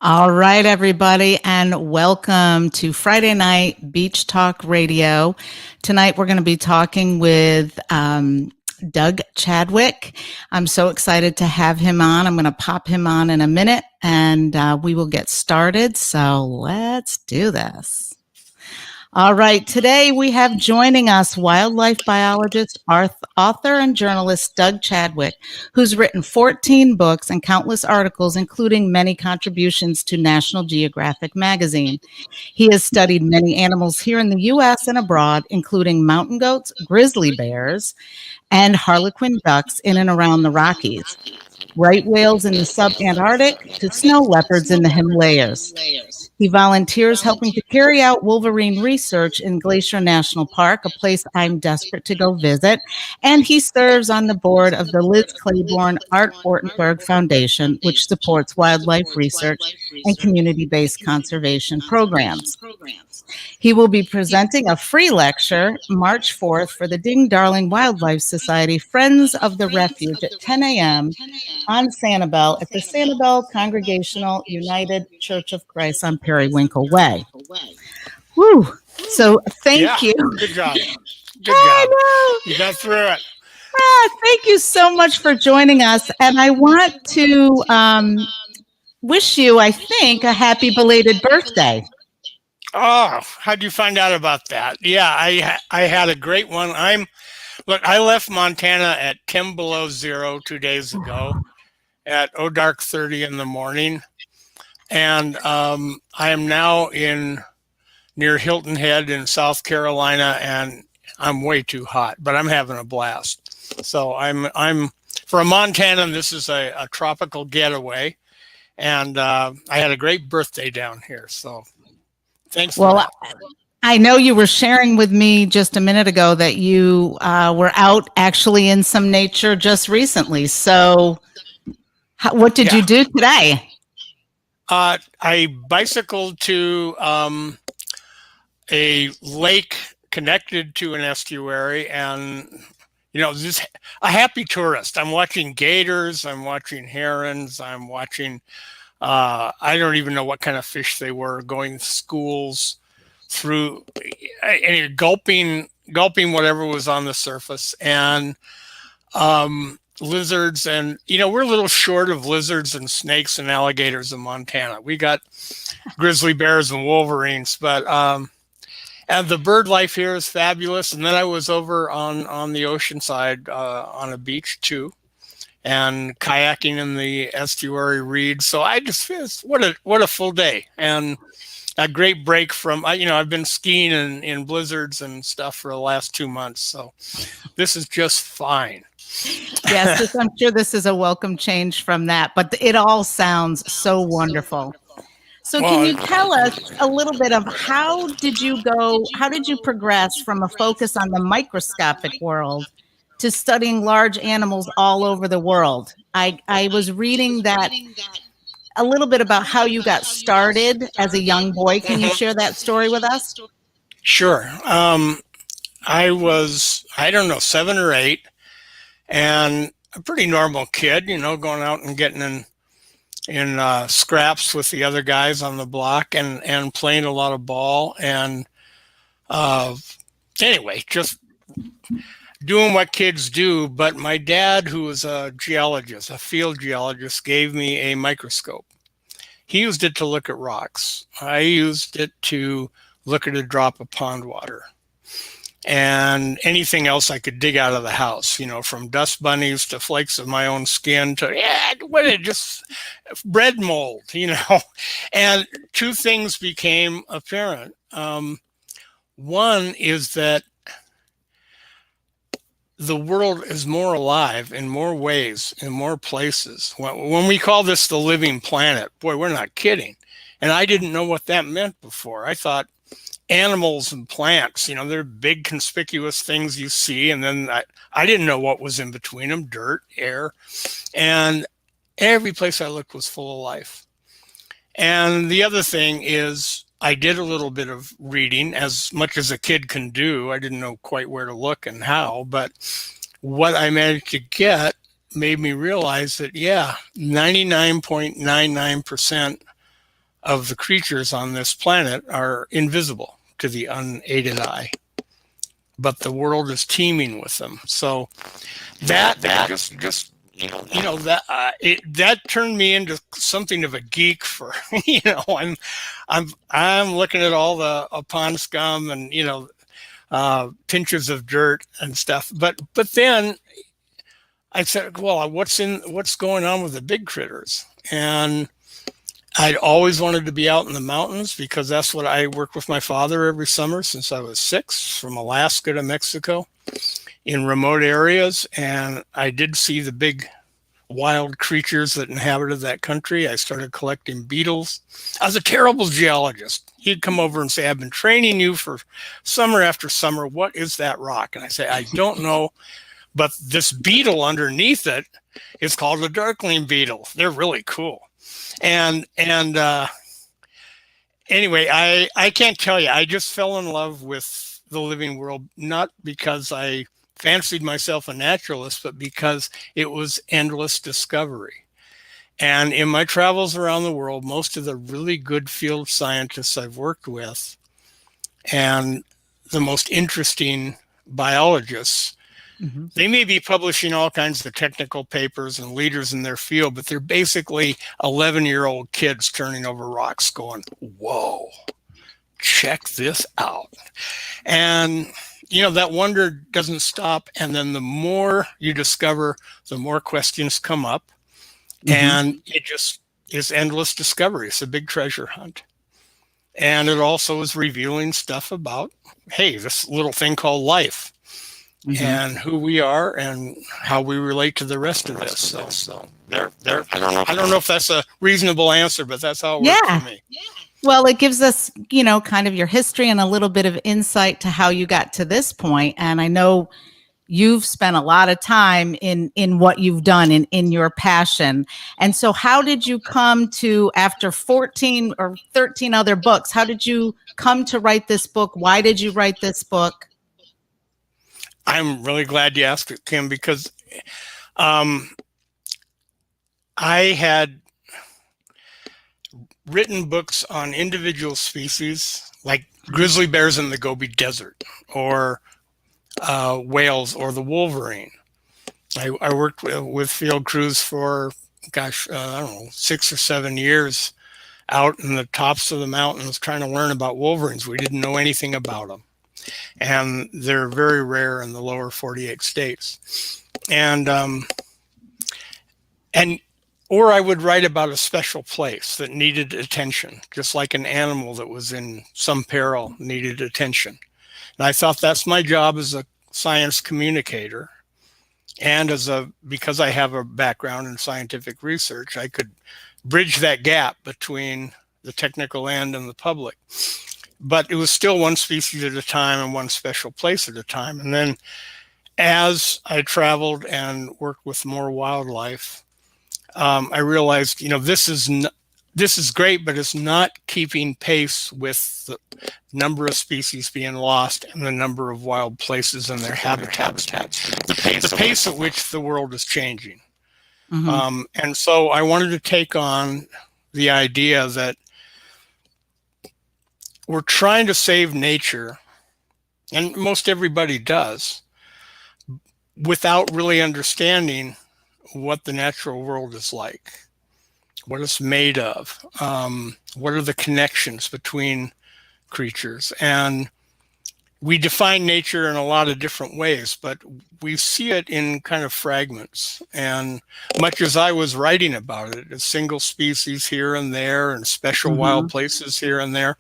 All right, everybody, and welcome to Friday Night Beach Talk Radio. Tonight, we're going to be talking with Doug Chadwick. I'm so excited to have him on. I'm going to pop him on in a minute, and we will get started. So let's do this. All right. Today we have joining us wildlife biologist, author, and journalist Doug Chadwick, who's written 14 books and countless articles, including many contributions to National Geographic magazine. He has studied many animals here in the U.S. and abroad, including mountain goats, grizzly bears, and harlequin ducks in and around the Rockies, right whales in the sub-Antarctic to snow leopards in the Himalayas. He volunteers helping to carry out wolverine research in Glacier National Park, a place I'm desperate to go visit. And he serves on the board of the Liz Claiborne Art Ortenberg Foundation, which supports wildlife research and community-based conservation programs. He will be presenting a free lecture March 4th for the Ding Darling Wildlife Society Friends of the Refuge at 10 a.m. on Sanibel at the Sanibel Congregational United Church of Christ on Periwinkle Way. Woo! So thank you. Good job. Good job. You got through it. Thank you so much for joining us. And I want to wish you, I think, a happy belated birthday. Oh, how'd you find out about that? Yeah, I had a great one. I left Montana at 10 below zero 2 days ago at dark 30 in the morning. And I am now near Hilton Head in South Carolina, and I'm way too hot, but I'm having a blast. So I'm for a Montanan, this is a tropical getaway, and I had a great birthday down here. So thanks. Well, I know you were sharing with me just a minute ago that you were out actually in some nature just recently. So what did you do today? I bicycled to a lake connected to an estuary, and just a happy tourist. I'm watching gators, I'm watching herons, I'm watching I don't even know what kind of fish they were, going schools through and gulping whatever was on the surface, and lizards, and we're a little short of lizards and snakes and alligators in Montana. We got grizzly bears and wolverines, but and the bird life here is fabulous. And then I was over on the ocean side on a beach too, and kayaking in the estuary reeds. So I just feel what a full day, and a great break from I've been skiing in blizzards and stuff for the last 2 months. So this is just fine. Yes, I'm sure this is a welcome change from that, but it all sounds so wonderful. So can you tell us a little bit of how did you progress from a focus on the microscopic world to studying large animals all over the world? I was reading that a little bit about how you got started as a young boy. Can you share that story with us? Sure. I was, 7 or 8, and a pretty normal kid, going out and getting in scraps with the other guys on the block, and playing a lot of ball, and anyway, just doing what kids do. But my dad, who was a field geologist, gave me a microscope. He used it to look at rocks. I used it to look at a drop of pond water and anything else I could dig out of the house, from dust bunnies to flakes of my own skin to just bread mold, And two things became apparent. One is that the world is more alive in more ways, in more places. When we call this the living planet, boy, we're not kidding. And I didn't know what that meant before. I thought animals and plants, they're big conspicuous things you see. And then I didn't know what was in between them: dirt, air. And every place I looked was full of life. And the other thing is, I did a little bit of reading, as much as a kid can do. I didn't know quite where to look and how, but what I managed to get made me realize that, 99.99% of the creatures on this planet are invisible to the unaided eye, but the world is teeming with them. So that just that turned me into something of a geek for I'm looking at all the pond scum and pinches of dirt and stuff, but then I said, well, what's going on with the big critters? And I'd always wanted to be out in the mountains because that's what I worked with my father every summer since I was 6, from Alaska to Mexico, in remote areas. And I did see the big wild creatures that inhabited that country. I started collecting beetles. I was a terrible geologist. He'd come over and say, I've been training you for summer after summer. What is that rock? And I say, I don't know, but this beetle underneath it is called a darkling beetle. They're really cool. And anyway, I can't tell you, I just fell in love with the living world, not because I fancied myself a naturalist, but because it was endless discovery. And in my travels around the world, most of the really good field scientists I've worked with and the most interesting biologists, they may be publishing all kinds of technical papers and leaders in their field, but they're basically 11-year-old kids turning over rocks going, whoa, check this out. And that wonder doesn't stop. And then the more you discover, the more questions come up. And it just is endless discovery. It's a big treasure hunt. And it also is revealing stuff about, hey, this little thing called life and who we are and how we relate to the rest of this. So there. I don't know if that's a reasonable answer, but that's how it works for me. Well, it gives us, kind of your history and a little bit of insight to how you got to this point. And I know you've spent a lot of time in what you've done in your passion. And so how did you come to, after 14 or 13 other books, how did you come to write this book? Why did you write this book? I'm really glad you asked it, Kim, because I had written books on individual species like grizzly bears in the Gobi Desert, or whales, or the wolverine. I worked with field crews for, I don't know, 6 or 7 years out in the tops of the mountains trying to learn about wolverines. We didn't know anything about them. And they're very rare in the lower 48 states. Or I would write about a special place that needed attention, just like an animal that was in some peril needed attention. And I thought that's my job as a science communicator. And because I have a background in scientific research, I could bridge that gap between the technical end and the public. But it was still one species at a time and one special place at a time. And then as I traveled and worked with more wildlife, I realized, this is great, but it's not keeping pace with the number of species being lost and the number of wild places and their habitats. The pace at which the world is changing. And so I wanted to take on the idea that we're trying to save nature, and most everybody does, without really understanding what the natural world is like, what it's made of, what are the connections between creatures. And we define nature in a lot of different ways, but we see it in kind of fragments. And much as I was writing about it, a single species here and there and special wild places here and there.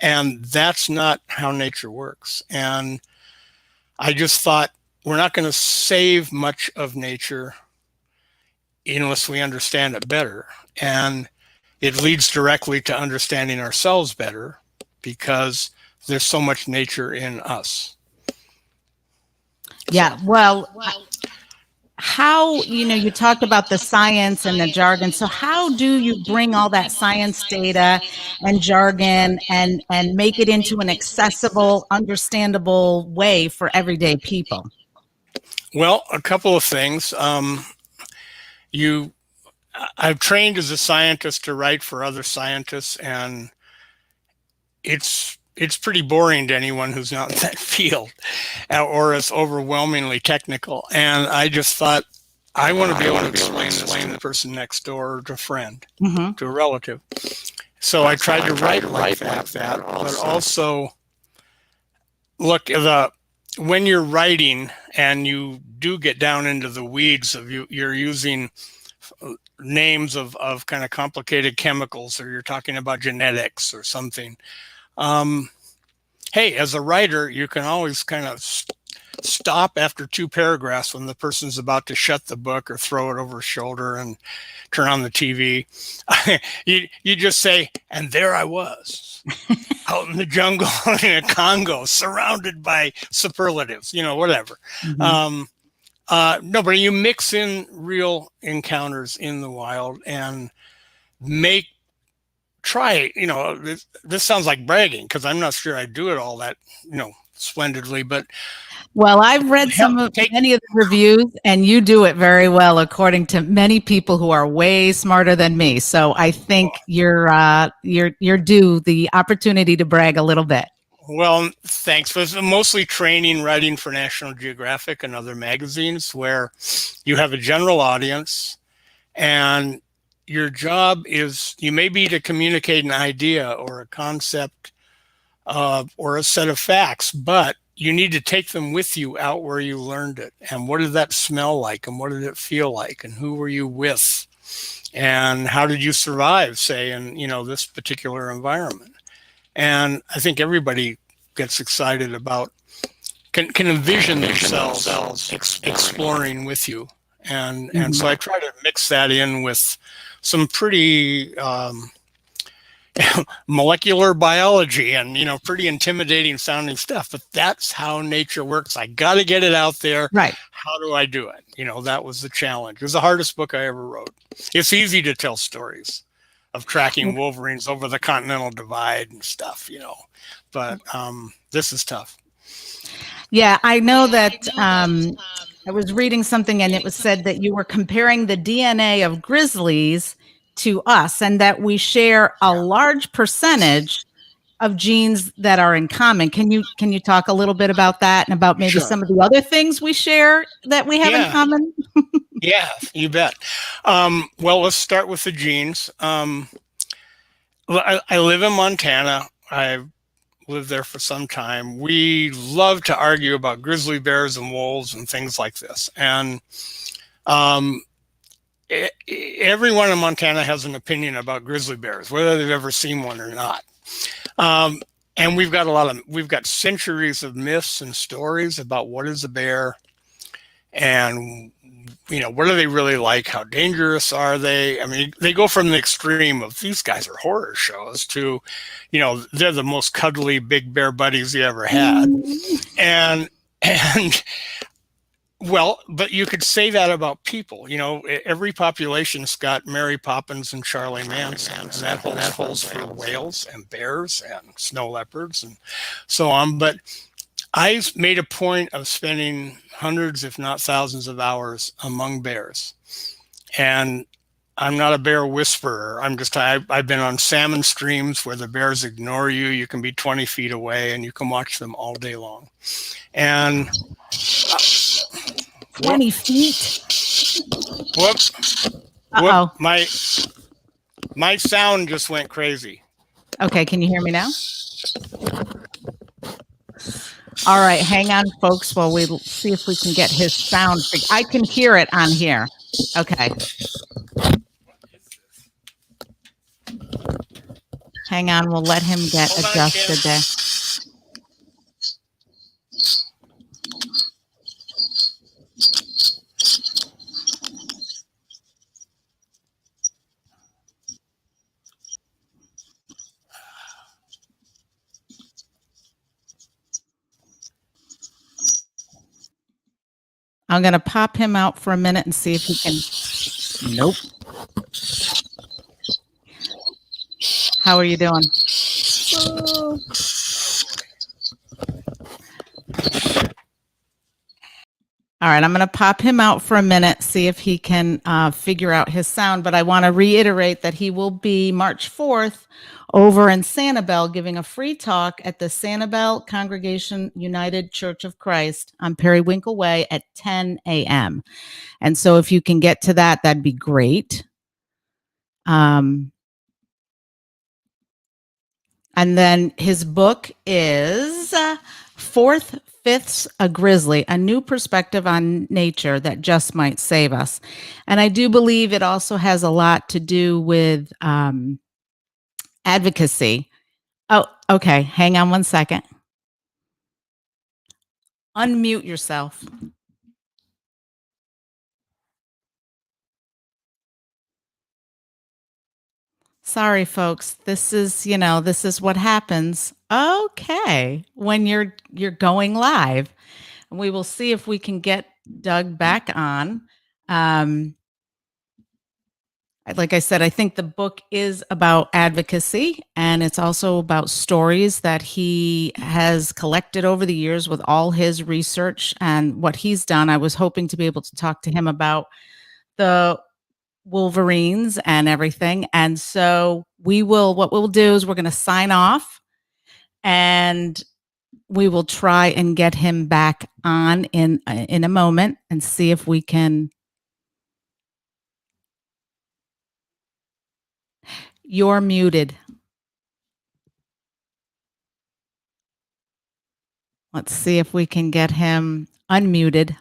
And that's not how nature works. And I just thought, we're not going to save much of nature unless we understand it better. And it leads directly to understanding ourselves better, because there's so much nature in us. Yeah. Well, how, you talked about the science and the jargon. So how do you bring all that science data and jargon and make it into an accessible, understandable way for everyday people? Well, a couple of things. I've trained as a scientist to write for other scientists, and it's pretty boring to anyone who's not in that field, or it's overwhelmingly technical. And I just thought I want to be able to explain this to the person next door, or to a friend, Mm-hmm. to a relative. So I tried to write like that, but also look, when you're writing and you do get down into the weeds of you're using names of kind of complicated chemicals, or you're talking about genetics or something. Hey, as a writer, you can always kind of stop after 2 paragraphs when the person's about to shut the book or throw it over his shoulder and turn on the TV. you just say, and there I was out in the jungle in a Congo, surrounded by superlatives, whatever. Mm-hmm. No, but you mix in real encounters in the wild and try, this sounds like bragging, because I'm not sure I do it all that, splendidly, but Well, I've read many of the reviews, and you do it very well, according to many people who are way smarter than me. So I think you're due the opportunity to brag a little bit. Well, thanks. It was mostly training, writing for National Geographic and other magazines, where you have a general audience, and your job is, you may be to communicate an idea or a concept or a set of facts, but you need to take them with you out where you learned it. And what did that smell like? And what did it feel like? And who were you with? And how did you survive, say, in, this particular environment? And I think everybody gets excited about, can envision themselves exploring with you. And so I try to mix that in with some pretty molecular biology and, pretty intimidating sounding stuff. But that's how nature works. I got to get it out there. Right. How do I do it? That was the challenge. It was the hardest book I ever wrote. It's easy to tell stories of tracking wolverines over the Continental Divide and stuff, but this is tough. Yeah, I know that I was reading something, and it was said that you were comparing the DNA of grizzlies to us, and that we share a large percentage of genes that are in common. Can you talk a little bit about that, and about maybe some of the other things we share that we have in common? Yeah, you bet. Well, let's start with the genes. I live in Montana. I've lived there for some time. We love to argue about grizzly bears and wolves and things like this. And everyone in Montana has an opinion about grizzly bears, whether they've ever seen one or not. And we've got centuries of myths and stories about what is a bear, and what are they really like? How dangerous are they? I mean, they go from the extreme of these guys are horror shows to, they're the most cuddly big bear buddies you ever had. And well, but you could say that about people. Every population's got Mary Poppins and Charlie Manson, and that holds for whales and bears and snow leopards and so on. But I made a point of spending hundreds, if not thousands, of hours among bears. And I'm not a bear whisperer. I've been on salmon streams where the bears ignore you. You can be 20 feet away and you can watch them all day long. And 20 feet. Whoops. Uh-oh. My sound just went crazy. Okay, can you hear me now? All right, hang on, folks, while we see if we can get his sound. I can hear it on here. Okay. Hang on, we'll let him get adjusted there. I'm going to pop him out for a minute and see if he can. Nope. How are you doing? All right, I'm going to pop him out for a minute, see if he can figure out his sound. But I want to reiterate that he will be March 4th over in Sanibel giving a free talk at the Sanibel Congregation United Church of Christ on Periwinkle Way at 10 a.m. And so if you can get to that, that'd be great. And then his book is Fourth Fifths a Grizzly, a new perspective on nature that just might save us. And I do believe it also has a lot to do with advocacy. Oh, okay. Hang on one second. Unmute yourself. Sorry, folks. This is, this is what happens. Okay. When you're going live. And we will see if we can get Doug back on. Like I said, I think the book is about advocacy, and it's also about stories that he has collected over the years with all his research and what he's done. I was hoping to be able to talk to him about the Wolverines and everything. And so what we'll do is we're going to sign off, and we will try and get him back on in a moment and see if we can. You're muted. Let's see if we can get him unmuted.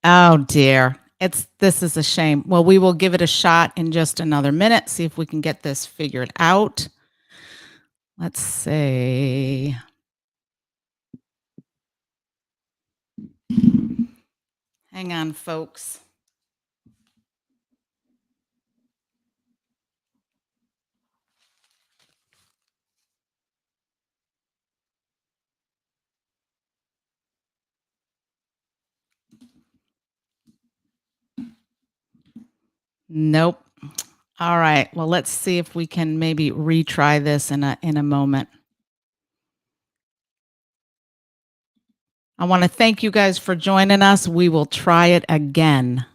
Oh dear. This is a shame. Well, we will give it a shot in just another minute, see if we can get this figured out. Let's see. Hang on, folks. Nope. All right. Well, let's see if we can maybe retry this in a moment. I want to thank you guys for joining us. We will try it again.